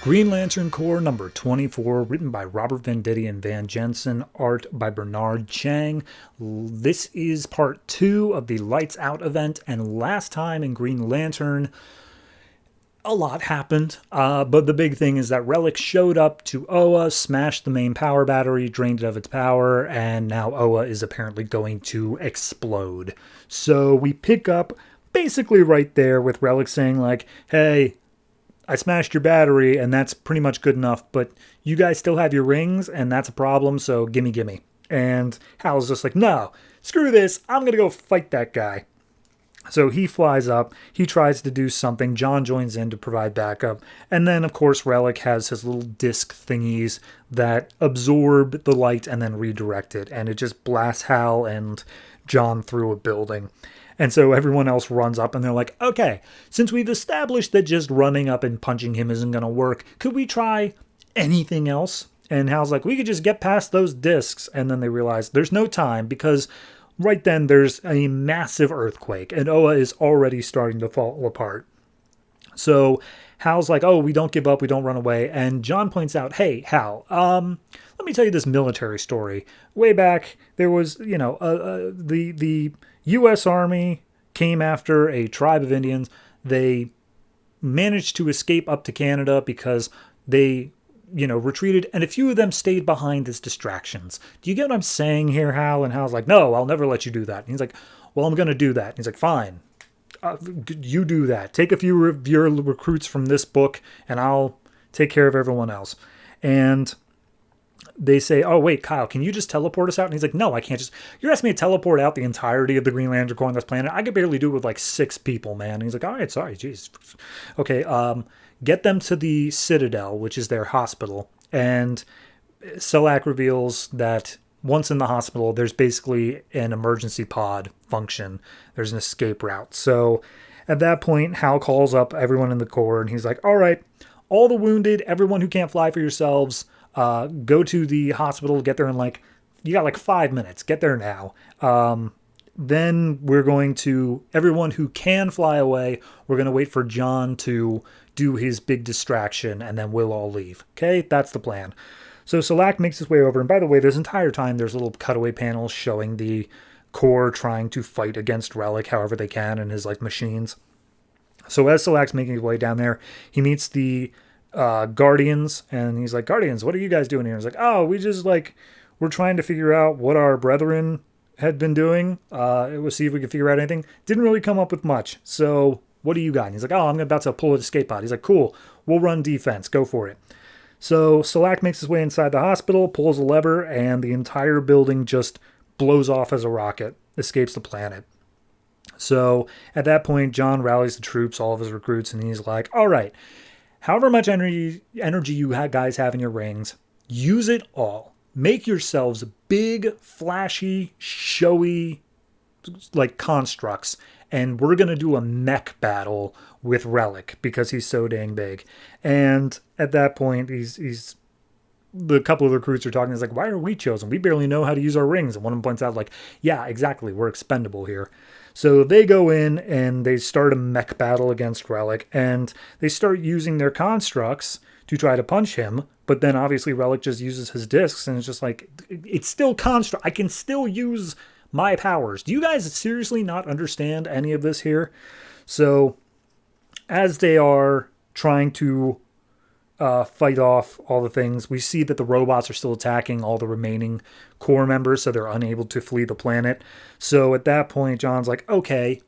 Green Lantern Corps number 24, written by Robert Venditti and Van Jensen, art by Bernard Chang. This is part 2 of the Lights Out event, and last time in Green Lantern, a lot happened, but the big thing is that Relic showed up to Oa, smashed the main power battery, drained it of its power, and now Oa is apparently going to explode. So we pick up basically right there with Relic saying like, hey, I smashed your battery, and that's pretty much good enough, but you guys still have your rings, and that's a problem, so gimme. And Hal's just like, no, screw this, I'm gonna go fight that guy. So he flies up, he tries to do something, John joins in to provide backup, and then, of course, Relic has his little disc thingies that absorb the light and then redirect it, and it just blasts Hal and John through a building. And so everyone else runs up and they're like, okay, since we've established that just running up and punching him isn't going to work, could we try anything else? And Hal's like, we could just get past those discs. And then they realize there's no time because right then there's a massive earthquake and Oa is already starting to fall apart. So Hal's like, oh, we don't give up, we don't run away. And John points out, hey, Hal, let me tell you this military story. Way back, there was, the U.S. Army came after a tribe of Indians. They managed to escape up to Canada because they, retreated, and a few of them stayed behind as distractions. Do you get what I'm saying here, Hal? And Hal's like, no, I'll never let you do that. And he's like, well, I'm going to do that. And he's like, fine. You do that. Take a few of your recruits from this book, and I'll take care of everyone else. And they say, oh, wait, Kyle, can you just teleport us out? And he's like, no, I can't just... You're asking me to teleport out the entirety of the Green Lantern Corps on this planet? I could barely do it with like 6 people, man. And he's like, all right, sorry, jeez. Okay, get them to the Citadel, which is their hospital. And Selak reveals that once in the hospital, there's basically an emergency pod function. There's an escape route. So at that point, Hal calls up everyone in the Corps, and he's like, all right, all the wounded, everyone who can't fly for yourselves, go to the hospital, get there in you got 5 minutes, get there now. Then we're going to, everyone who can fly away, we're going to wait for John to do his big distraction, and then we'll all leave. Okay, that's the plan. So Selak makes his way over, and by the way, this entire time there's little cutaway panels showing the Corps trying to fight against Relic however they can in his machines. So as Selak's making his way down there, he meets the Guardians, and he's like, Guardians, what are you guys doing here? He's like, oh, we just we're trying to figure out what our brethren had been doing. We'll see if we can figure out anything. Didn't really come up with much. So what do you got? And he's like, oh, I'm about to pull an escape pod. He's like, cool, we'll run defense. Go for it. So Selak makes his way inside the hospital, pulls a lever, and the entire building just blows off as a rocket, escapes the planet. So at that point, John rallies the troops, all of his recruits, and he's like, all right, however much energy you guys have in your rings, use it all. Make yourselves big, flashy, showy, constructs. And we're going to do a mech battle with Relic because he's so dang big. And at that point, he's the couple of recruits are talking. He's like, why are we chosen? We barely know how to use our rings. And one of them points out yeah, exactly. We're expendable here. So they go in and they start a mech battle against Relic, and they start using their constructs to try to punch him. But then obviously Relic just uses his discs, and it's just it's still construct. I can still use my powers. Do you guys seriously not understand any of this here? So as they are trying to fight off all the things, we see that the robots are still attacking all the remaining Corps members, so they're unable to flee the planet. So at that point, John's like, okay,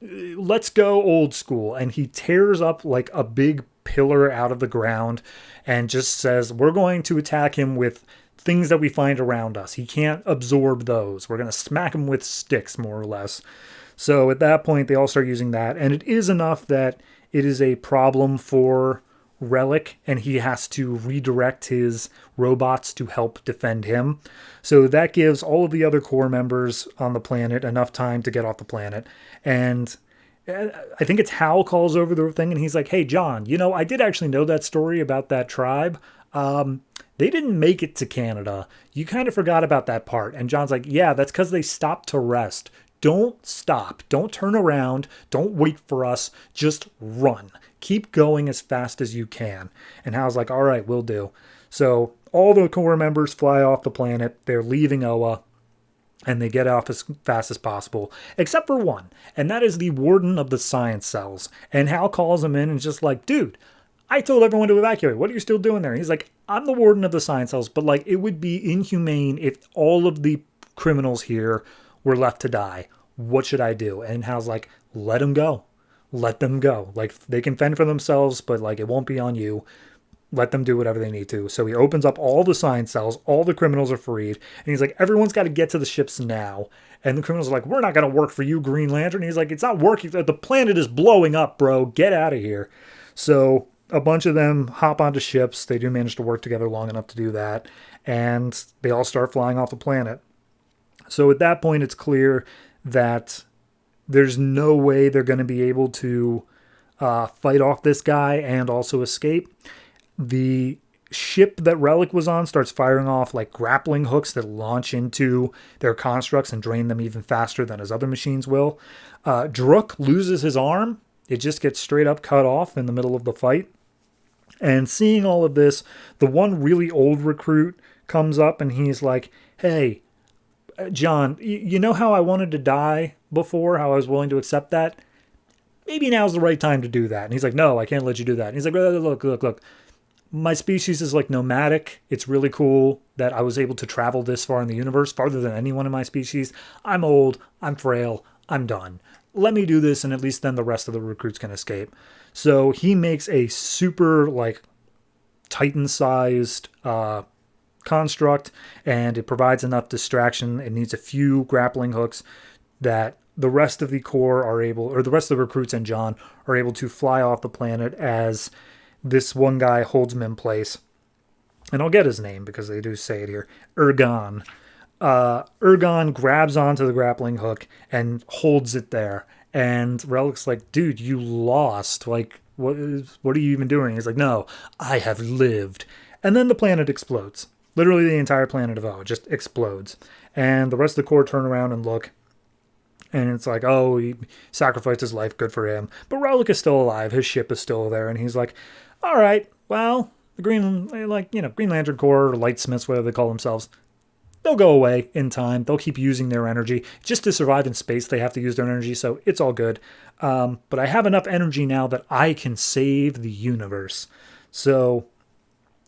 let's go old school. And he tears up a big pillar out of the ground and just says, we're going to attack him with things that we find around us. He can't absorb those. We're going to smack him with sticks, more or less. So at that point, they all start using that. And it is enough that it is a problem for Relic, and he has to redirect his robots to help defend him. So that gives all of the other Corps members on the planet enough time to get off the planet. And I think it's Hal calls over the thing, and he's like, hey, John, I did actually know that story about that tribe. They didn't make it to Canada. You kind of forgot about that part. And John's like, yeah, that's because they stopped to rest Don't stop. Don't turn around. Don't wait for us. Just run. Keep going as fast as you can. And Hal's like, all right, we'll do. So all the core members fly off the planet. They're leaving Oa, and they get off as fast as possible, except for one, and that is the warden of the science cells. And Hal calls him in and just like, dude, I told everyone to evacuate. What are you still doing there? And he's like, I'm the warden of the science cells, but like, it would be inhumane if all of the criminals here were left to die. What should I do? And Hal's like, let them go. Let them go. Like, they can fend for themselves, but like, it won't be on you. Let them do whatever they need to. So he opens up all the science cells. All the criminals are freed. And he's like, everyone's got to get to the ships now. And the criminals are like, we're not going to work for you, Green Lantern. And he's like, it's not working. The planet is blowing up, bro. Get out of here. So a bunch of them hop onto ships. They do manage to work together long enough to do that. And they all start flying off the planet. So at that point, it's clear that there's no way they're going to be able to fight off this guy and also escape. The ship that Relic was on starts firing off like grappling hooks that launch into their constructs and drain them even faster than his other machines will. Druk loses his arm. It just gets straight up cut off in the middle of the fight. And seeing all of this, the one really old recruit comes up and he's like, hey, John, you know how I wanted to die before, how I was willing to accept that? Maybe now's the right time to do that. And he's like, no, I can't let you do that. And he's like, look. My species is like nomadic. It's really cool that I was able to travel this far in the universe, farther than anyone in my species. I'm old. I'm frail. I'm done. Let me do this, and at least then the rest of the recruits can escape. So he makes a super like Titan-sized construct, and it provides enough distraction. It needs a few grappling hooks that the rest of the core are able, or the rest of the recruits and John are able to fly off the planet as this one guy holds him in place. And I'll get his name because they do say it here. Ergon. Ergon grabs onto the grappling hook and holds it there. And Relic's like, dude, you lost. Like, what are you even doing? He's like, no, I have lived. And then the planet explodes. Literally the entire planet of Oa just explodes. And the rest of the core turn around and look. And it's like, oh, he sacrificed his life. Good for him. But Relic is still alive. His ship is still there. And he's like, all right, well, the Green Lantern Corps, or Lightsmiths, whatever they call themselves, they'll go away in time. They'll keep using their energy. Just to survive in space, they have to use their energy, so it's all good. But I have enough energy now that I can save the universe. So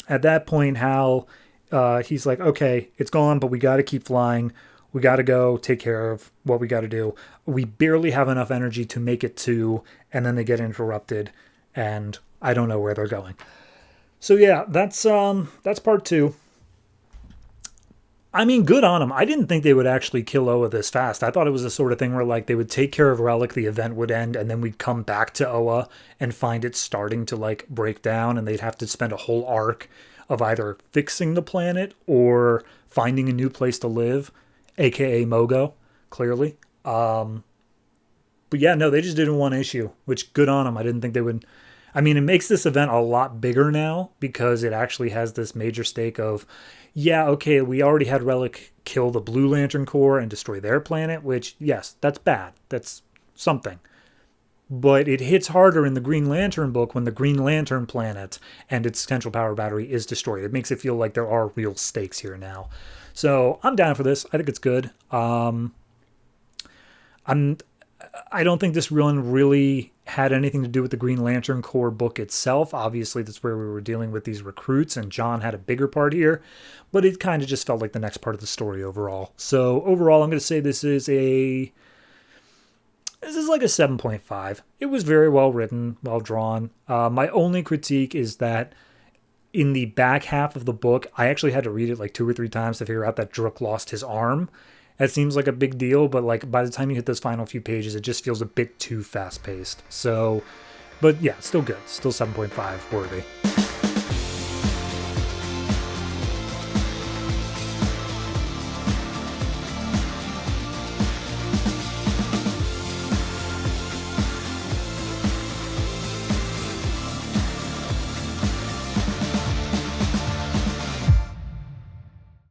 at that point, Hal, he's like, okay, it's gone, but we got to keep flying. We got to go take care of what we got to do. We barely have enough energy to make it to, and then they get interrupted, and I don't know where they're going. So yeah, that's part 2. I mean, good on them. I didn't think they would actually kill Oa this fast. I thought it was the sort of thing where like they would take care of Relic, the event would end, and then we'd come back to Oa and find it starting to like break down, and they'd have to spend a whole arc of either fixing the planet or finding a new place to live, aka Mogo, clearly. But yeah, no, they just did in one issue, which good on them. I didn't think they would. I mean, it makes this event a lot bigger now because it actually has this major stake of, yeah, okay, we already had Relic kill the Blue Lantern Corps and destroy their planet, which, yes, that's bad. That's something. But it hits harder in the Green Lantern book when the Green Lantern planet and its central power battery is destroyed. It makes it feel like there are real stakes here now. So I'm down for this. I think it's good. I don't think this run really had anything to do with the Green Lantern Corps book itself. Obviously, that's where we were dealing with these recruits, and John had a bigger part here, but it kind of just felt like the next part of the story overall. So overall, I'm going to say this is like a 7.5. It was very well written, well drawn. My only critique is that in the back half of the book, I actually had to read it like 2 or 3 times to figure out that Druk lost his arm. That seems like a big deal, but like by the time you hit those final few pages, it just feels a bit too fast-paced. So, but yeah, still good. Still 7.5 worthy.